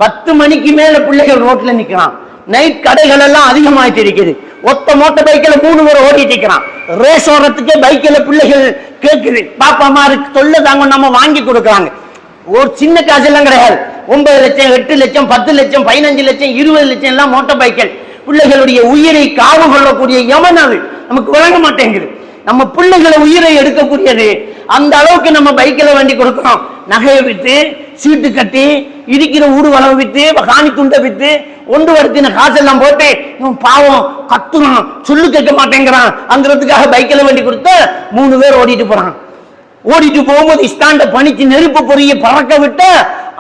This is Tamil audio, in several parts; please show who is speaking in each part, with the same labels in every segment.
Speaker 1: 10 மணிக்கு மேல பிள்ளைகள் ரோட்ல நிக்கிறான். நைட் கடைகள் எல்லாம் அதிகமாயிட்டு இருக்குது. ஒத்த மோட்டர் பைக்கில் 3 பேர் ஓடிட்டு இருக்கிறான். ரேஸ் ஓடுறதுக்கே பைக்கில் பிள்ளைகள் கேட்குது. பாப்பா அம்மாருக்கு தொல்லை தாங்க, நம்ம வாங்கி கொடுக்குறாங்க. ஒரு சின்ன காசு எல்லாம் கிடையாது. 9 லட்சம் 8 லட்சம் 10 லட்சம் 15 லட்சம் 20 லட்சம் எல்லாம் மோட்டார் பைக்கில். பிள்ளைகளுடைய உயிரை காவு கொள்ளக்கூடிய யமன் அது நமக்கு வழங்க மாட்டேங்குது. நம்ம பிள்ளைகளை உயிரை எடுக்கக்கூடியது. அந்த அளவுக்கு நம்ம பைக்கில் வண்டி கொடுக்கிறோம். நகையை வித்து, சீட்டு கட்டி, இருக்கிற ஊர்வலம் வித்து, காணி துண்டை வித்து, ஒன்று வருத்தின காசெல்லாம் போட்டு இவன் பாவம் கத்துறான், சொல்லு கேட்க மாட்டேங்கிறான். அங்கிறதுக்காக பைக்கில் வண்டி கொடுத்து 3 பேர் ஓடிட்டு போறான். ஓடிட்டு போகும்போது ஸ்டாண்ட பணிச்சு நெருப்பு பொறிய பறக்க விட்ட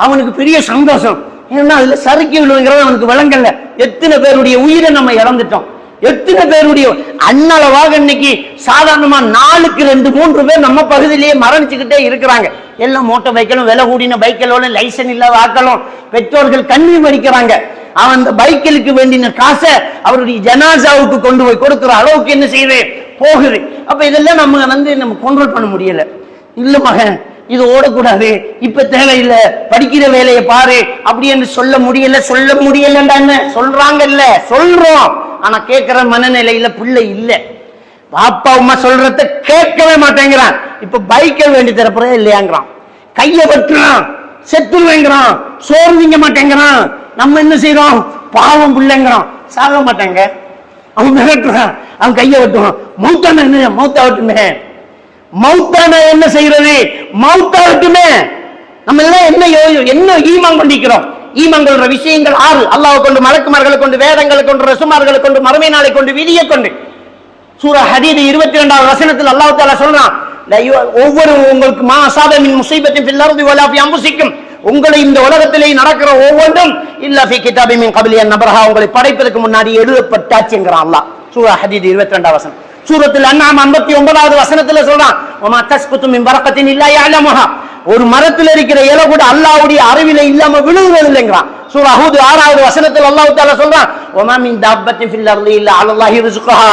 Speaker 1: அவனுக்கு பெரிய சந்தோஷம். ஏன்னா அதுல சறுக்கி விழுங்கிறது அவனுக்கு விளங்கல. எத்தனை பேருடைய உயிரை நம்ம இழந்துட்டோம். எத்தனை பேருடைய அன்னளவாக இன்னைக்கு சாதாரணமா 4க்கு 2 3 பேர் நம்ம பகுதியிலேயே மரணிச்சுக்கிட்டே இருக்கிறாங்க. எல்லாம் மோட்டார் பைக்கிலும், விலை கூடின பைக்கிலோட, லைசன்ஸ் இல்லாத ஆக்களும், பெற்றோர்கள் கண்ணீர் வடிக்கிறாங்க. அவன் அந்த பைக்கிலுக்கு வேண்டின காசை அவருடைய ஜனாசாவுக்கு கொண்டு போய் கொடுக்கிற அளவுக்கு என்ன செய்யுது, போகுது. அப்ப இதெல்லாம் நம்ம கண்ட்ரோல் பண்ண முடியல. இல்ல மகன், இது ஓடக்கூடாது, இப்ப தேவையில்லை, படிக்கிற வேலையை பாரு அப்படி என்று சொல்ல முடியலண்டா என்ன சொல்றாங்கல்ல, சொல்றோம். ஆனா கேட்கிற மனநிலையில பிள்ளை இல்ல. பாப்பா அம்மா சொல்றத கேட்கவே மாட்டேங்கிறான். இப்ப பைக்கை வேண்டி தரப்புறே இல்லையாங்கிறான், கையை வெட்டுறான், செத்துருவேங்கிறான், சோறு திங்க மாட்டேங்கிறான். நம்ம என்ன செய்யறோம், பாவம் பிள்ளைங்கிறான், சாக மாட்டாங்க. அவன் மிரட்டுறான், அவன் கையை வெட்டுவான். மௌத்தான என்ன, மௌத்தா வெட்டுமே, மௌத்தான என்ன செய்யறது, மௌத்தா வெட்டுமே. நம்ம எல்லாம் என்ன ஈமான் கொண்டிருக்கிறோம். ஈமான் கொள்ற விஷயங்கள் 6. அல்லாஹ் கொண்டு, மலக்குமார்களை கொண்டு, வேதங்களை கொண்டு, ரசூமார்களை கொண்டு, மறுமை நாளை கொண்டு, விதியை கொண்டு. சூரா ஹதீத் 22வது வசனத்தில் அல்லாஹ் தஆலா சொல்றான், ஒவ்வொரு உங்களுக்கு மா அஸாப மின் முஸீபத்தின் ஃபில் அர்தி வலா ஃபி அன்ஃபுசிக்கும், உங்களை இந்த உலகத்திலே நடக்கிற ஒவ்வொன்றும் இல்லா ஃபி கிதாபின் மின் கப்லி அன் நபரஹா, உங்களை படைப்பதற்கு முன்னாடி எழுதப்பட்டாச்சுங்கறான் அல்லாஹ். சூரா ஹதீத் 22வது வசனம். சூரத்துல் அன்ஆம் 59வது வசனத்துல சொல்றான், வமா தஸ்குது மின் பரக்கத்தின் இல்லா யஅலமுஹா, ஒரு மரத்தில் இருக்கிற இலை கூட அல்லாஹ்வுடைய அறிவிலே இல்லாம விழுகிறது இல்லைங்கறான். சூரா ஹூத் 6வது வசனத்தில் அல்லாஹ் தஆலா சொல்றான், வமா மின் தாப்பத்தின் ஃபில் அர்தி இல்லா அலல்லாஹி ரிஸ்குஹா,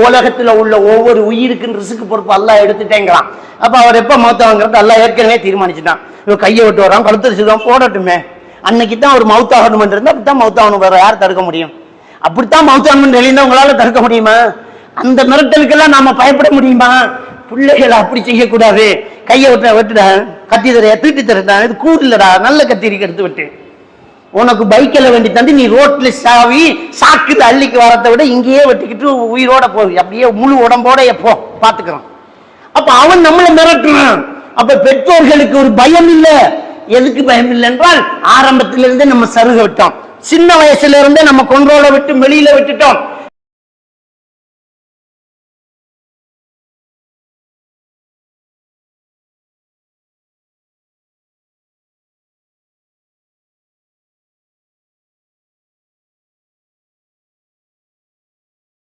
Speaker 1: உலகத்துல உள்ள ஒவ்வொரு உயிருக்கும் ரிஸ்க் பொறுப்பு அல்லாஹ் எடுத்துட்டேங்கறான். அப்ப அவர் எப்ப மௌத்தாங்கிறது அல்லாஹ் ஏற்கனவே தீர்மானிச்சுட்டான். இவன் கையை விட்டு வரான், கழுத்து சுதம் போடட்டுமே, அன்னைக்கு தான் ஒரு மௌத்தாகணும் இருந்தா அப்படித்தான் மௌத்தாகணும், வேற யார் தடுக்க முடியும்? அப்படித்தான் மௌத்தாகணும் எழுந்தா உங்களால தடுக்க முடியுமா? அந்த மிரட்டலுக்கெல்லாம் நாம பயப்பட முடியுமா? பிள்ளைகளை அப்படி செய்யக்கூடாது. கையை வெட்டுடா, கத்தி தரையா, தீட்டி தரதான், இது கூடு இல்லடா, நல்ல கத்திரிக்கை எடுத்து விட்டு, உனக்கு பைக்கில் வேண்டி தந்து நீ ரோட்ல சாவி சாக்குது அள்ளிக்கு வரத்தை விட இங்கேயே வெட்டிக்கிட்டு உயிரோட போகுது, அப்படியே முழு உடம்போட எப்போ பாத்துக்கிறான். அப்ப அவன் நம்மளை மிரட்டுறான். அப்ப பெற்றோர்களுக்கு ஒரு பயம் இல்ல. எதுக்கு பயம் இல்லை என்றால், ஆரம்பத்திலிருந்தே நம்ம சருக விட்டோம். சின்ன வயசுல இருந்தே நம்ம கொண்டோல விட்டு வெளியில விட்டுட்டோம்.